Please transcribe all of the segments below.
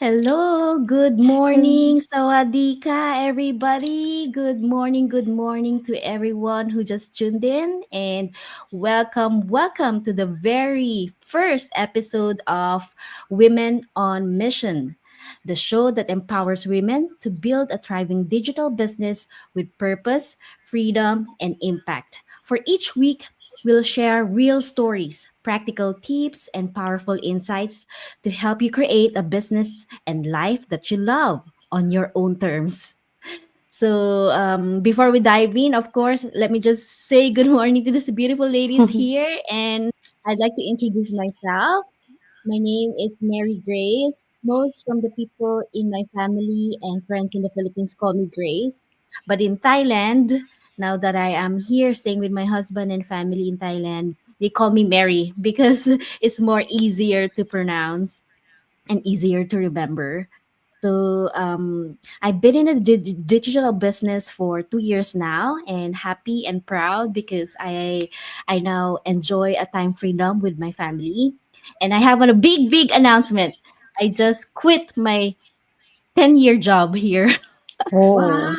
Hello, good morning, sawadika, everybody. Good morning to everyone who just tuned in, and welcome to the very first episode of Women on Mission, the show that empowers women to build a thriving digital business with purpose, freedom, and impact. For each week, we'll share real stories, practical tips, and powerful insights to help you create a business and life that you love on your own terms. So, before we dive in, of course, let me just say good morning to these beautiful ladies here. And I'd like to introduce myself. My name is Mary Grace. Most from the people in my family and friends in the Philippines call me Grace. But in Thailand, now that I am here staying with my husband and family in Thailand, they call me Mary because it's more easier to pronounce and easier to remember. So I've been in the digital business for 2 years now, and happy and proud because I now enjoy a time freedom with my family, and I have a big announcement. I just quit my 10-year job here. Wow.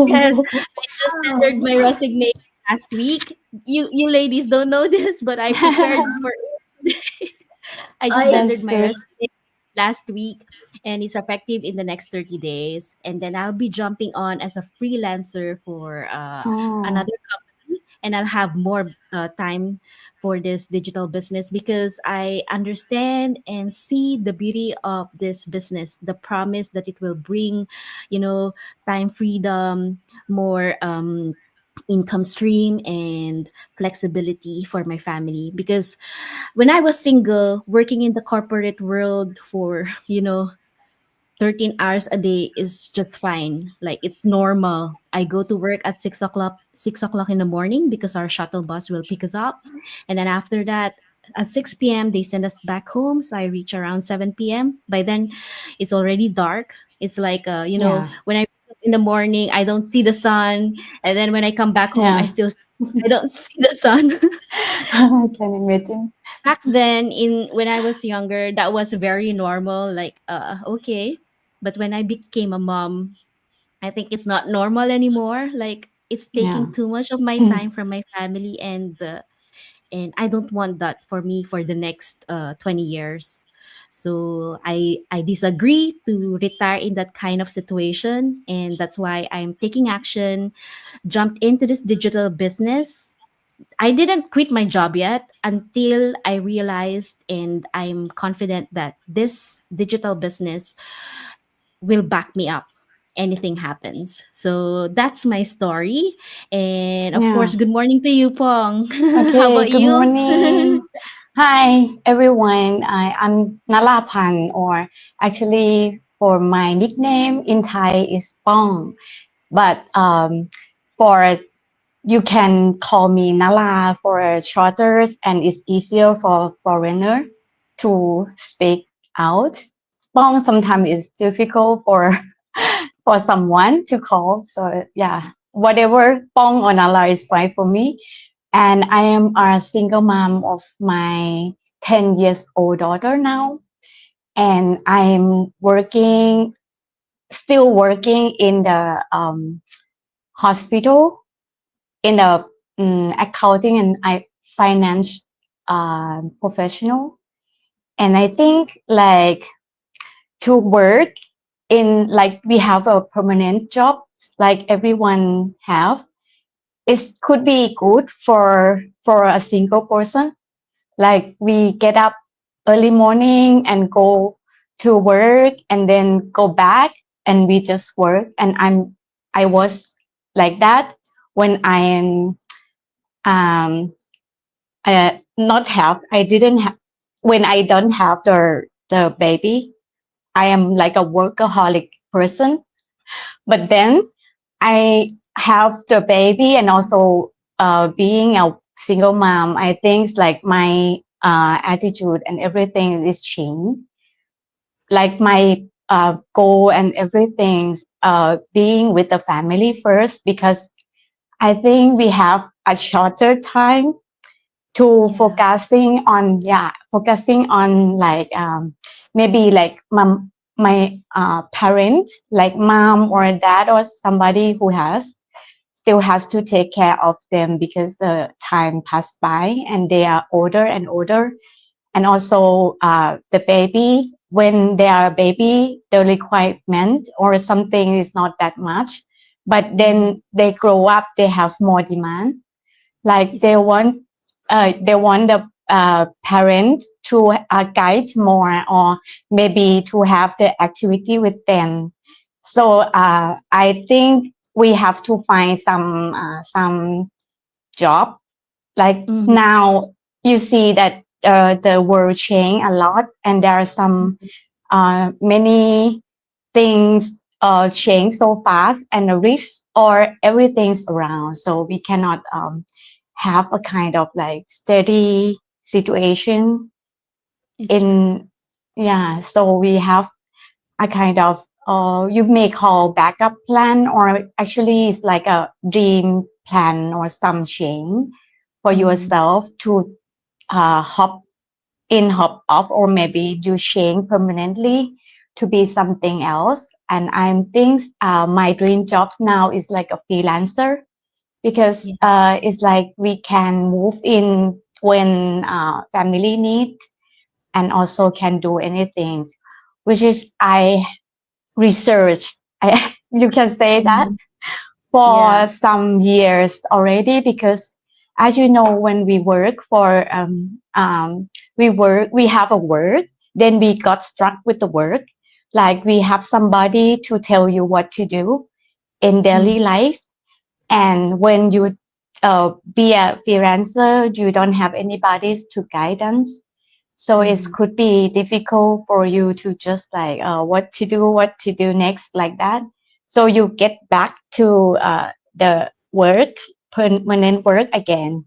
Yes, I just tendered my resignation last week. You ladies don't know this, but I prepared for it. I just tendered That's my good. resignation last week, and it's effective in the next 30 days. And then I'll be jumping on as a freelancer for Oh, another company, and I'll have more time for this digital business because I understand and see the beauty of this business, the promise that it will bring, time freedom, more income stream, and flexibility for my family. Because when I was single, working in the corporate world for, 13 hours a day is just fine. Like it's normal. I go to work at 6 o'clock in the morning because our shuttle bus will pick us up. And then after that, at 6 p.m., they send us back home. So I reach around 7 p.m. By then, it's already dark. It's like, yeah, when I wake up in the morning, I don't see the sun. And then when I come back home, yeah. I don't see the sun. I can imagine. Back then, in when I was younger, that was very normal, like okay. But when I became a mom, I think it's not normal anymore. Like it's taking Yeah. too much of my time from my family, and I don't want that for me for the next 20 years. So I disagree to retire in that kind of situation, and that's why I'm taking action, jumped into this digital business. I didn't quit my job yet until I realized, and I'm confident that this digital business will back me up anything happens. So that's my story. And of Yeah. course, good morning to you, Pong. How Okay. about Good you? morning. Hi, everyone. I'm Nalapan, or actually, for my nickname in Thai is Pong. But for you can call me Nala for shorters, and it's easier for foreigner to speak out. Pong sometimes is difficult for for someone to call. So yeah, whatever Pong or Nala is fine for me. And I am a single mom of my 10 years old daughter now. And I'm working, still working in the hospital in the accounting and finance professional. And I think like to work in like we have a permanent job like everyone have, it could be good for a single person. Like we get up early morning and go to work and then go back and we just work. And I was like that when I am not have I didn't have when I don't have the baby. I am like a workaholic person. But then I have the baby and also being a single mom, I think like my attitude and everything is changed. Like my goal and everything being with the family first, because I think we have a shorter time to Yeah. focusing on like maybe like mom my parents, like mom or dad or somebody who has still has to take care of them because the time passed by and they are older and older. And also the baby, when they are a baby, the requirement or something is not that much. But Mm-hmm. then they grow up, they have more demand. Like It's they want the parents to guide more or maybe to have the activity with them. So I think we have to find some job. Like mm-hmm. now you see that the world change a lot and there are some many things change so fast and the risk or everything's around, so we cannot have a kind of like steady situation It's true. in. Yeah, so we have a kind of you may call backup plan, or actually it's like a dream plan or some change for Mm-hmm. yourself to hop in, hop off, or maybe you change permanently to be something else. And I think my dream jobs now is like a freelancer, because Yeah. it's like we can move in when family needs, and also can do anything, which is I research. You can say that Mm-hmm. Yeah. for some years already, because as you know, when we work for we have a work, then we got struck with the work, like we have somebody to tell you what to do in daily Mm-hmm. life. And when you be a freelancer, you don't have anybody to guidance, so it Mm-hmm. could be difficult for you to just like what to do next, like that. So you get back to the work, permanent work again,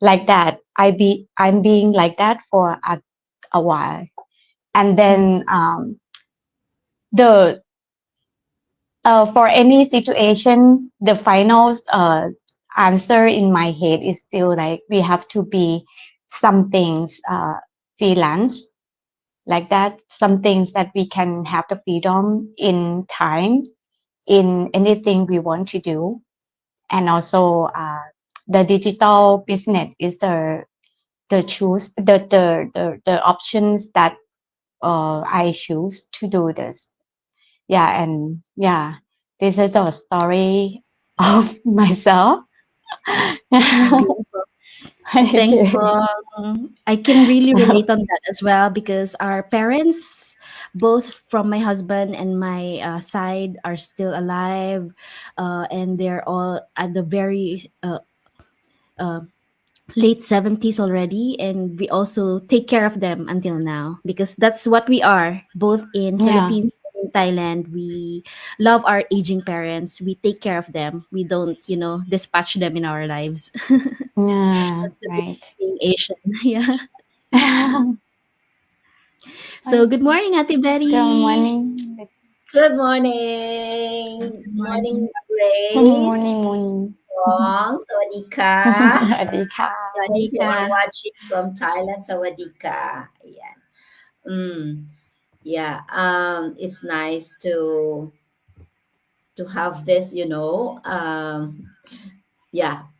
like that. I'm being like that for a while. And then the for any situation, the final answer in my head is still like we have to be some things freelance, like that, some things that we can have the freedom in time in anything we want to do. And also the digital business is the choose the options that I choose to do this. Yeah, and yeah, this is a story of myself. Beautiful. Thanks, Bong. I can really relate on that as well because our parents, both from my husband and my side, are still alive, and they're all at the very uh, late 70s already, and we also take care of them until now because that's what we are, both in Yeah, Philippines and in Thailand. We love our aging parents. We take care of them. We don't, dispatch them in our lives. yeah, That's the beauty right. of being Asian. Yeah. So good morning, Ate Good Betty. morning. Good morning. Good Good morning, morning. Grace. Morning, morning. Song, sawadika. สวัสดีค่ะ Those who are Danica. watching from Thailand, sawadika. Ayan. Yeah. It's nice to have this, yeah.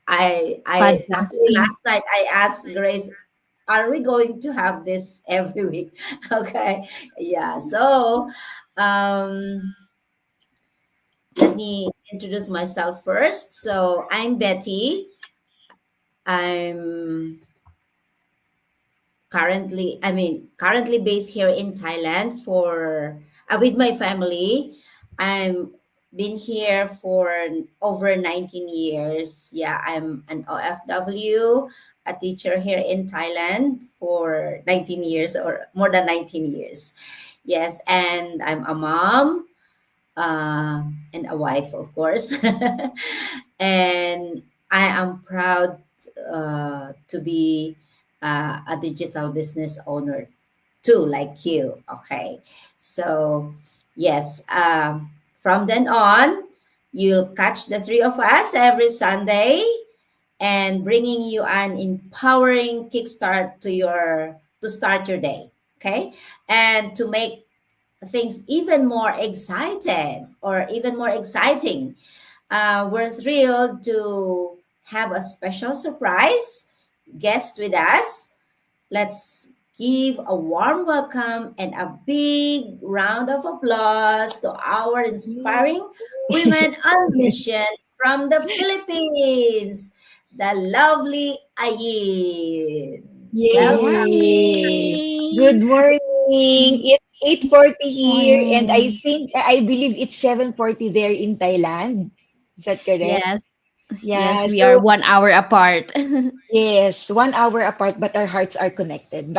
I actually Podcasting. last night I asked Grace, are we going to have this every week? Okay. Yeah. So um let me introduce myself first. So I'm Betty. I'm currently based here in Thailand for with my family. I'm been here for over 19 years. Yeah, I'm an OFW, a teacher here in Thailand for 19 years or more than 19 years. Yes, and I'm a mom and a wife, of course. And I am proud to be a digital business owner too, like you. Okay. So, yes, from then on, you'll catch the three of us every Sunday and bringing you an empowering kickstart to start your day. Okay. And to make things even more excited or even more exciting. We're thrilled to have a special surprise guest with us. Let's give a warm welcome and a big round of applause to our inspiring women on mission from the Philippines, the lovely Ayin. Good Welcome. Yay! Good morning. morning. It's 8:40 here, and I Morning. think I believe it's 7:40 there in Thailand. Is that correct? Yes. Yes, Yeah. we are So 1 hour apart. yes, 1 hour apart, but our hearts are connected.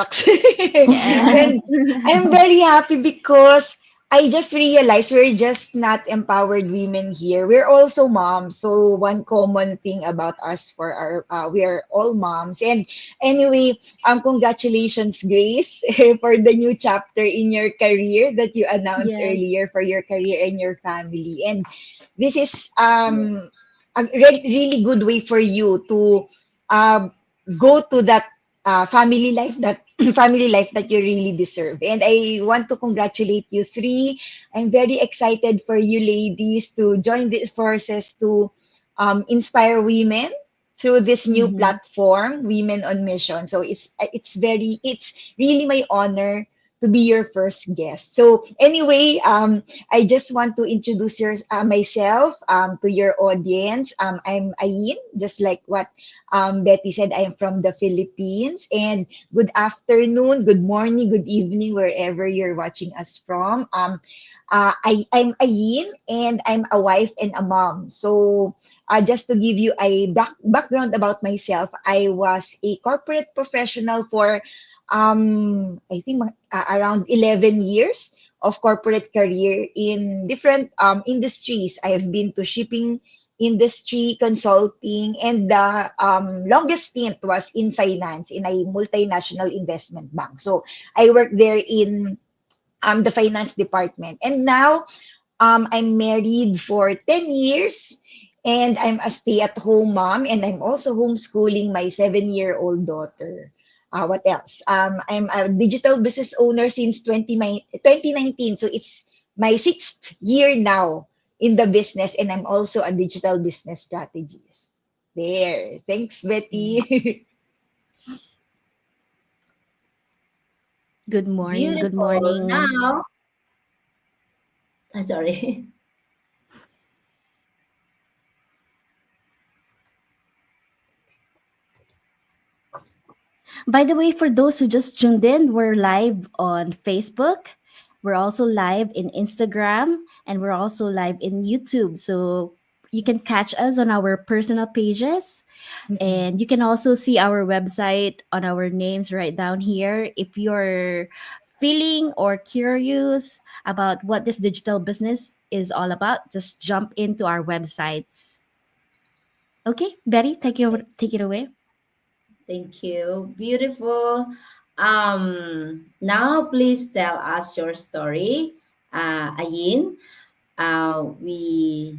Yes. And I'm very happy because I just realized we're just not empowered women here. We're also moms. So one common thing about us for our we are all moms. And anyway, congratulations, Grace, for the new chapter in your career that you announced Yes. earlier for your career and your family. And this is a really good way for you to uh, go to that family life that family life that you really deserve. And I want to congratulate you three. I'm very excited for you ladies to join these forces to inspire women through this new Mm-hmm. platform, Women on Mission. So it's really my honor to be your first guest. So anyway, I just want to introduce myself to your audience. I'm Ayin, just like what Betty said. I'm from the Philippines. And good afternoon, good morning, good evening, wherever you're watching us from. I'm Ayin, and I'm a wife and a mom. So just to give you a background about myself, I was a corporate professional for I think around 11 years of corporate career in different industries. I have been to shipping industry, consulting, and the longest stint was in finance in a multinational investment bank. So I worked there in the finance department. And now I'm married for 10 years, and I'm a stay-at-home mom, and I'm also homeschooling my 7-year-old daughter. What else? I'm a digital business owner since 2019, so it's my sixth year now in the business, and I'm also a digital business strategist. There. Thanks, Betty. Good morning. Good Beautiful. morning. Now, sorry. By the way, for those who just tuned in, we're live on Facebook. We're also live in Instagram, and we're also live in YouTube. So you can catch us on our personal pages, Mm-mm. and you can also see our website on our names right down here. If you're feeling or curious about what this digital business is all about, just jump into our websites. Okay, Betty, take it away. Thank you. Beautiful. Now please tell us your story, Ayin. We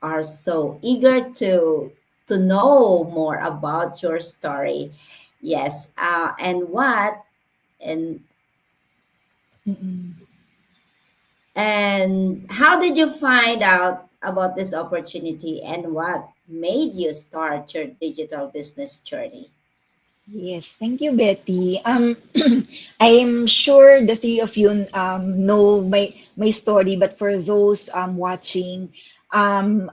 are so eager to know more about your story. Yes. And Mm-mm. and how did you find out about this opportunity, and what made you start your digital business journey? Yes, thank you, Betty. I'm sure the three of you know my story, but for those watching, um,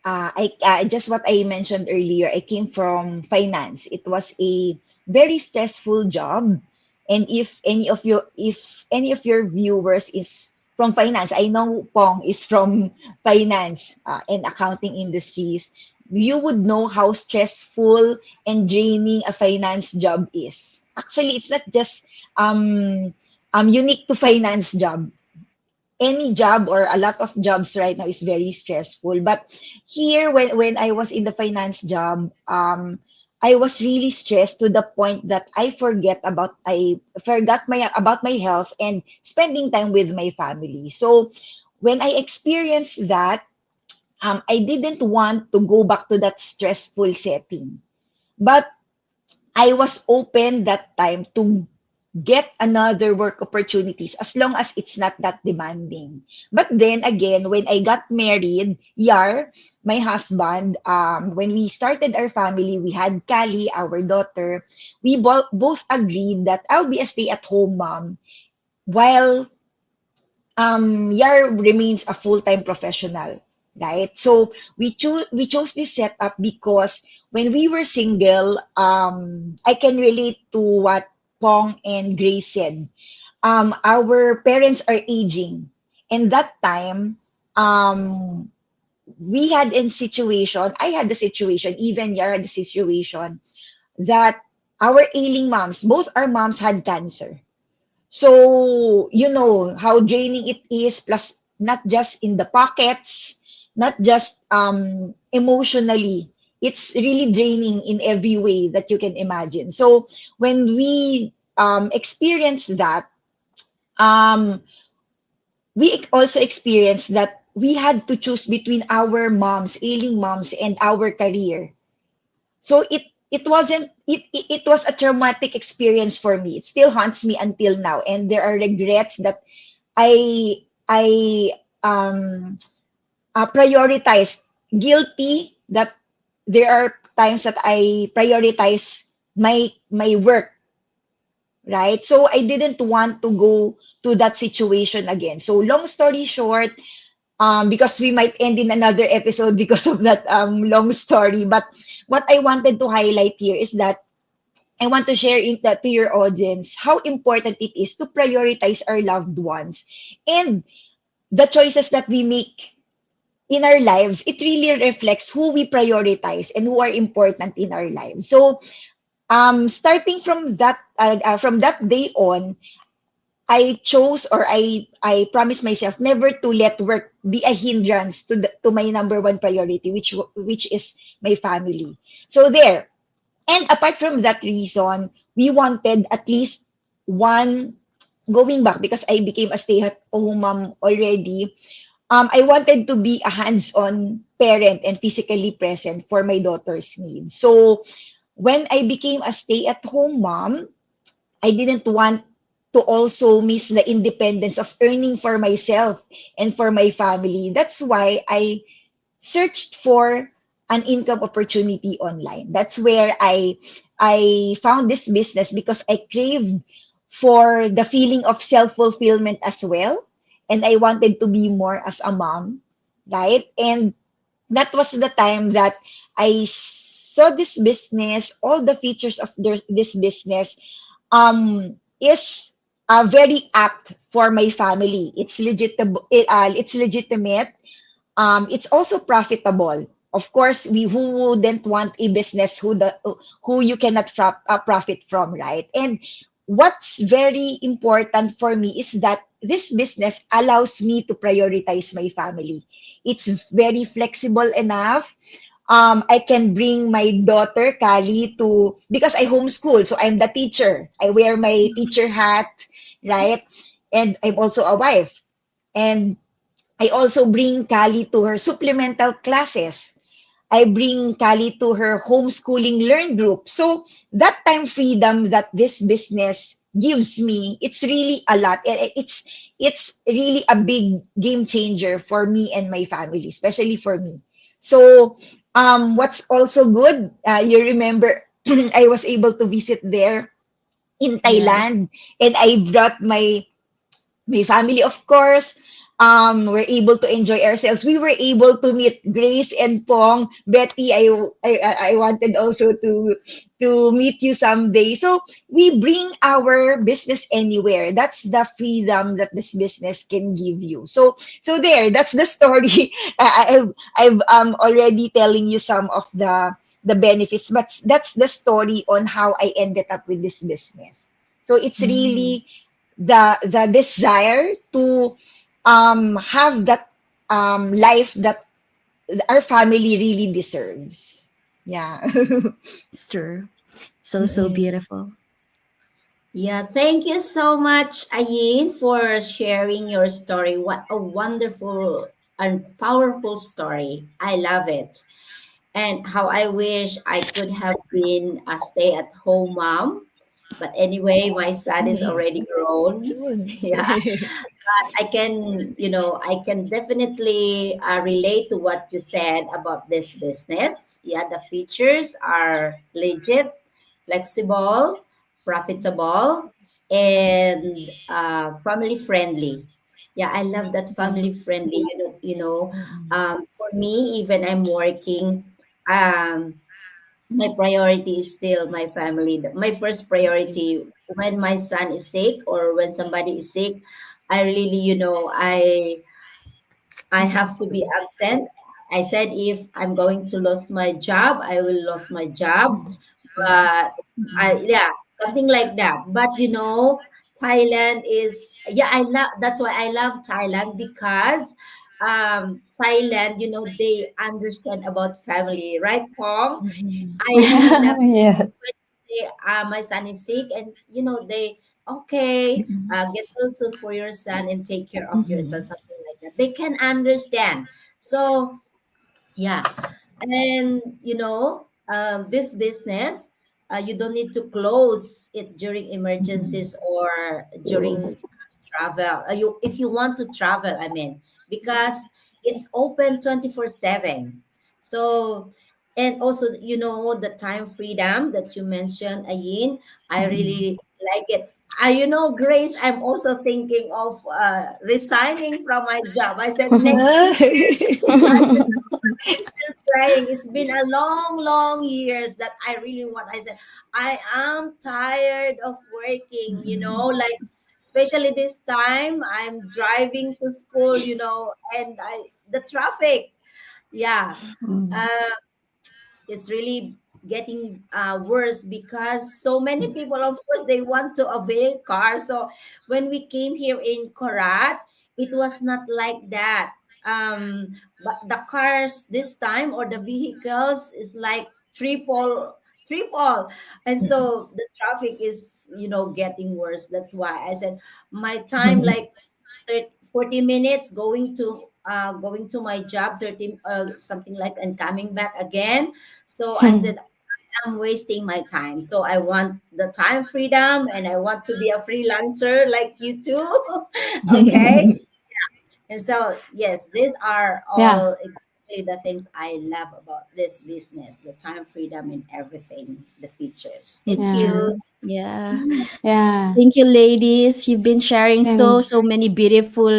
I just what I mentioned earlier. I came from finance. It was a very stressful job, and if any of your viewers is from finance, I know Pong is from finance and accounting industries. You would know how stressful and draining a finance job is. Actually, it's not just um, unique to finance job. Any job or a lot of jobs right now is very stressful. But here, when I was in the finance job, I was really stressed to the point that I forgot my about my health and spending time with my family. So when I experienced that, I didn't want to go back to that stressful setting. But I was open that time to get another work opportunities as long as it's not that demanding. But then again, when I got married, my husband, when we started our family, we had Kali, our daughter. We both agreed that I'll be a stay-at-home mom while Yar remains a full-time professional, right? So we chose this setup because when we were single, I can relate to what Pong and Grace said. Our parents are aging, and that time, um, we had a situation. I had the situation. Even Yar had the situation that our ailing moms, both our moms had cancer. So, you know how draining it is, plus not just in the pockets, not just emotionally. It's really draining in every way that you can imagine. So, when we experienced that, um, we also experienced that we had to choose between our moms, ailing moms, and our career. So it was a traumatic experience for me. It still haunts me until now, and there are regrets that I prioritize, guilty that there are times that I prioritize my work, right? So I didn't want to go to that situation again. So long story short, because we might end in another episode because of that long story. But what I wanted to highlight here is that I want to share that to your audience how important it is to prioritize our loved ones and the choices that we make in our lives. It really reflects who we prioritize and who are important in our lives. So, starting from that day on, I chose, or I promised myself never to let work be a hindrance to my number one priority, which is my family. So there. And apart from that reason, we wanted at least one, going back because I became a stay-at-home mom already. I wanted to be a hands-on parent and physically present for my daughter's needs. So when I became a stay-at-home mom, I didn't want to also miss the independence of earning for myself and for my family. That's why I searched for an income opportunity online. That's where I found this business because I craved for the feeling of self-fulfillment as well. And I wanted to be more as a mom, right? And that was the time that I saw this business, all the features of this business is very apt for my family. It's it's legitimate. It's also profitable. Of course, we who wouldn't want a business who you cannot profit from, right? And what's very important for me is that this business allows me to prioritize my family. It's very flexible enough. I can bring my daughter Kali to, because I homeschool, so I'm the teacher. I wear my teacher hat, right? And I'm also a wife. And I also bring Kali to her supplemental classes. I bring Kali to her homeschooling learn group. So that time freedom that this business gives me, it's really a lot. It's really a big game changer for me and my family, especially for me. So what's also good, you remember I was able to visit there in Yes. Thailand, and I brought my family, of course. We're able to enjoy ourselves. We were able to meet Grace and Pong. Betty, I wanted also to meet you someday. So we bring our business anywhere. That's the freedom that this business can give you. So there, that's the story. I've already telling you some of the benefits, but that's the story on how I ended up with this business. So it's Mm. really the desire to have that life that our family really deserves. Yeah. It's true. So, so Mm-mm. beautiful. Yeah, thank you so much, Ayin, for sharing your story. What a wonderful and powerful story. I love it. And how I wish I could have been a stay at home mom But anyway, my son is already grown. Soon. Yeah, I can, I can definitely relate to what you said about this business. Yeah, the features are legit, flexible, profitable, and family friendly. Yeah, I love that family friendly. For me, even I'm working. Um, my priority is still my family. My first priority when my son is sick or when somebody is sick, I really, I have to be absent. I said if I'm going to lose my job, I will lose my job. But yeah, something like that. But Thailand is, yeah, I love, that's why I love Thailand, because Thailand, they understand about family, right, Pong? I really love Yes. when they, my son is sick, and they, okay, get well soon for your son and take care of your son, something like that. They can understand. So yeah, and this business, you don't need to close it during emergencies or during travel. You, if you want to travel, I mean, because it's open 24/7. So, and also, the time freedom that you mentioned, Ayin, I really like it. Grace, I'm also thinking of resigning from my job. I said next year. I said, I'm still trying. It's been a long, long years that I really want. I said, I am tired of working, like, especially this time I'm driving to school, and the traffic. Yeah. Mm. Uh, it's really getting worse because so many people, of course, they want to avail cars. So when we came here in Korat, it was not like that. But the cars this time, or the vehicles, is like triple, and so the traffic is getting worse. That's why I said my time, like 30, 40 minutes going to my job, 30 something like, and coming back again. So I said I'm wasting my time. So I want the time freedom, and I want to be a freelancer like you too. Okay. And so yes, these are Yeah. all exactly the things I love about this business, the time freedom and everything, the features. Thank Yeah. you. Yeah. Yeah. Thank you, ladies. You've been sharing Since so many beautiful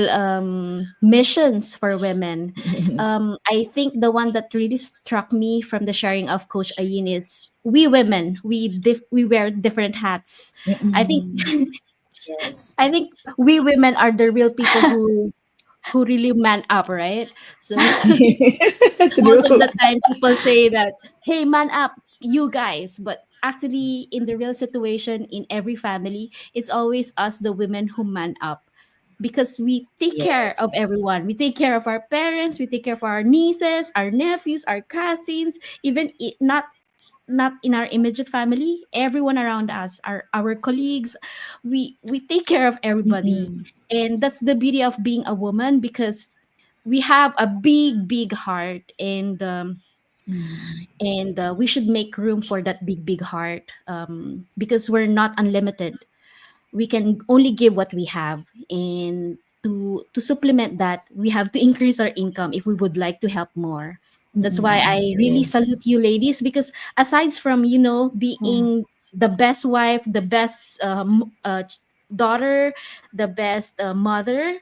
missions for women. I think the one that really struck me from the sharing of Coach Ayin is we women, we wear different hats. I think Yes. I think we women are the real people who really man up, right? So most of True. the time people say that, hey, man up, you guys, but actually in the real situation in every family, it's always us, the women, who man up, because we take care Yes. of everyone. We take care of our parents, we take care of our nieces, our nephews, our cousins, even not in our immediate family, everyone around us, our colleagues. We take care of everybody, and that's the beauty of being a woman, because we have a big heart, and we should make room for that big heart, because we're not unlimited. We can only give what we have, and to supplement that, we have to increase our income if we would like to help more. That's why I really True. salute you, ladies, because aside from yeah. being the best wife, the best daughter, the best mother,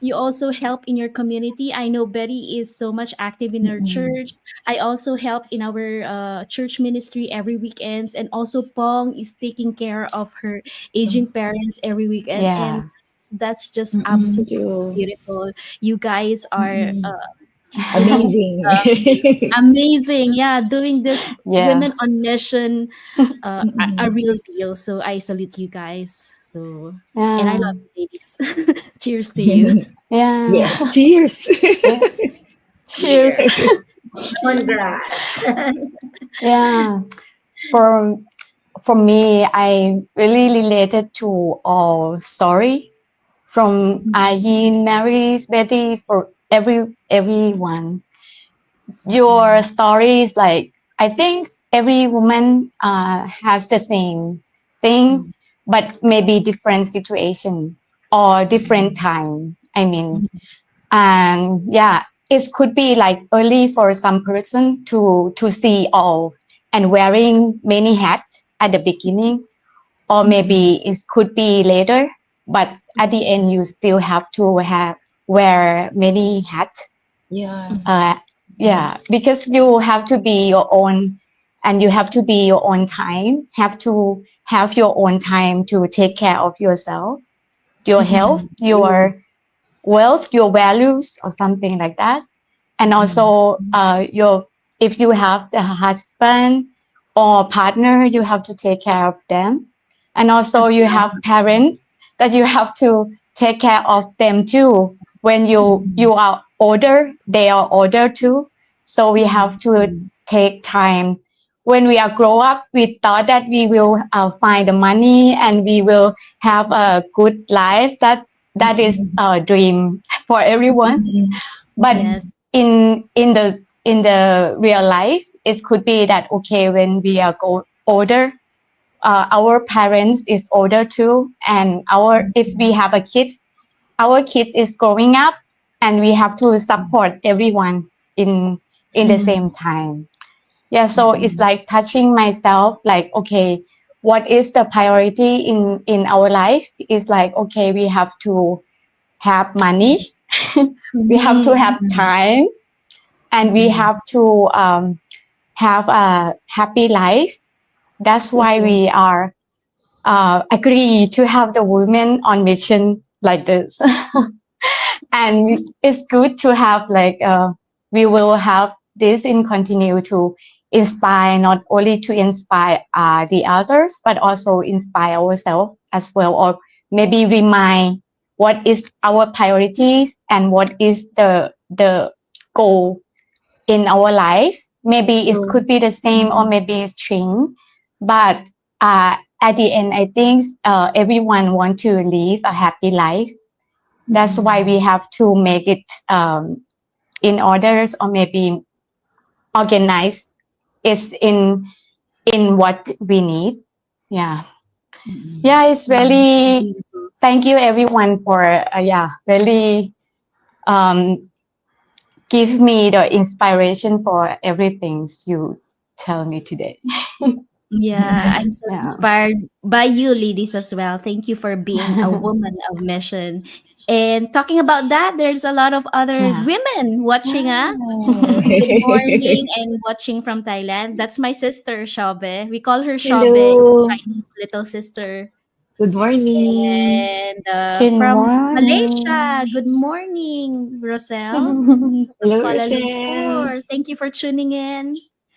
you also help in your community. I know Betty is so much active in her church. I also help in our church ministry every weekends, and also Pong is taking care of her aging parents every weekend, and Yeah. that's just absolutely True. beautiful. You guys are you know Amazing. amazing, yeah, doing this Yeah. women on mission, a real deal. So I salute you guys. So, and I Yeah. love you, ladies. Cheers to you. Yeah. Yes. Cheers. Yeah. Cheers. Cheers. Congrats. Yeah. For for me, I really related to our story from Ayin, Mary's, Betty, for everyone. Your story is like, I think every woman has the same thing, but maybe different situation or different time. I mean, and yeah, it could be like early for some person to see all and wearing many hats at the beginning, or maybe it could be later, but at the end you still have to have wear many hats. Yeah. uh, yeah, because you have to be your own, and you have to be your own time, have to have your own time to take care of yourself, your health, True. your wealth, your values, or something like that. And also your, if you have the husband or partner, you have to take care of them. And also As you well. have parents that you have to take care of them too. When you are older, they are older too, so we have to take time. When we are grow up, we thought that we will find the money and we will have a good life. That is a dream for everyone. But Yes. in the real life, it could be that okay, when we are older, our parents is older too, and our, if we have a kids, our kid is growing up, and we have to support everyone in the same time. Yeah, so it's like touching myself, like okay, what is the priority in our life? Is like okay, we have to have money, we have to have time, and we have to have a happy life. That's why we are agree to have the women on mission like this. And it's good to have like we will have this in continue to inspire, not only to inspire the others, but also inspire ourselves as well, or maybe remind what is our priorities and what is the goal in our life. Maybe it True. could be the same or maybe it's changed, but at the end, I think everyone want to live a happy life. That's why we have to make it in orders, or maybe organize it in what we need. Yeah, yeah, it's really, Beautiful. thank you everyone for yeah, really um, give me the inspiration for everything you tell me today. Yeah, I'm so Yeah, inspired by you, ladies, as well. Thank you for being a woman of mission. And talking about that, there's a lot of other yeah. women watching us. Wow. Good morning and watching from Thailand. That's my sister, 𝗀𝗵𝗶. We call her 𝗀𝗵𝗶, Hello. Chinese little sister. Good morning. And Good from morning. Malaysia, good morning, Rosel. Hello, Kuala Rosel. Lumpur. Thank you for tuning in.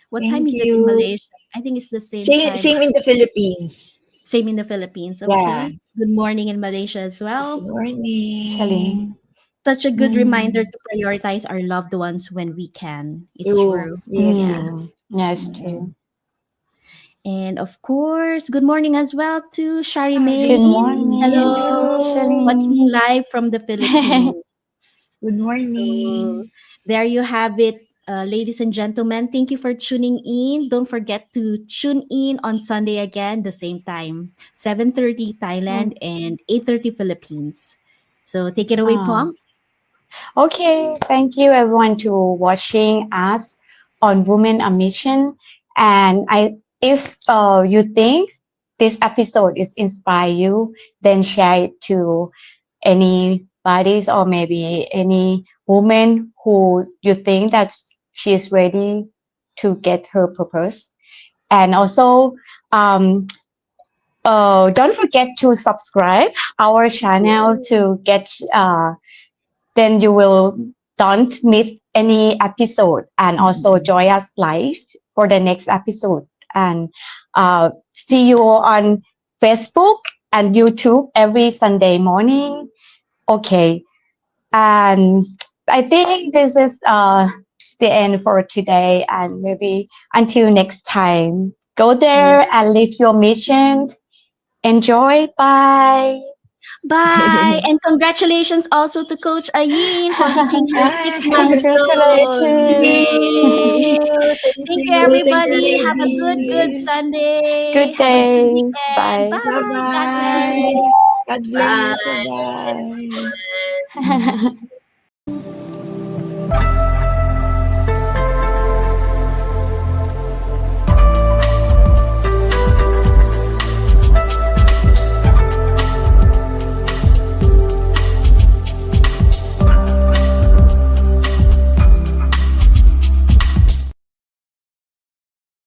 What time Thank is it in you. Malaysia? I think it's the same Same, time. same in the Philippines. Same in the Philippines. Yeah. Okay. Good morning in Malaysia as Good well. Celine. morning. Such a good reminder Mm, to prioritize our loved ones when we can. It's True. true. Yeah. Really. yeah, it's true. Mm-mm. And of course, good morning as well to Shari Ah, May. Good Charmaine. morning, Hello. Hello. Watching Celine. live from the Philippines. Good So morning. there you have it, ladies and gentlemen. Thank you for tuning in. Don't forget to tune in on Sunday again, the same time, 7:30 Thailand and 8:30 Philippines. So take it away, Ah, Pong. okay, thank you everyone to watching us on Women on Mission. And if you think this episode is inspire you, then share it to anybody, or maybe any woman who you think that she is ready to get her purpose. And also, um, don't forget to subscribe our channel to get then you will don't miss any episode, and also join us live for the next episode. And see you on Facebook and YouTube every Sunday morning. Okay, and I think this is the end for today, and maybe until next time, go there and live your mission. Enjoy. Bye. Bye. And congratulations also to Coach Ayin for reaching her Ah, six thank milestone. Congratulations. Yay. you. Thank Thank you, you. Thank you, everybody. Have a good ladies. Sunday. Good Have a good day. weekend. Bye. Bye. God bless. Bye-bye. God bless. Bye. Bye-bye. Everyone.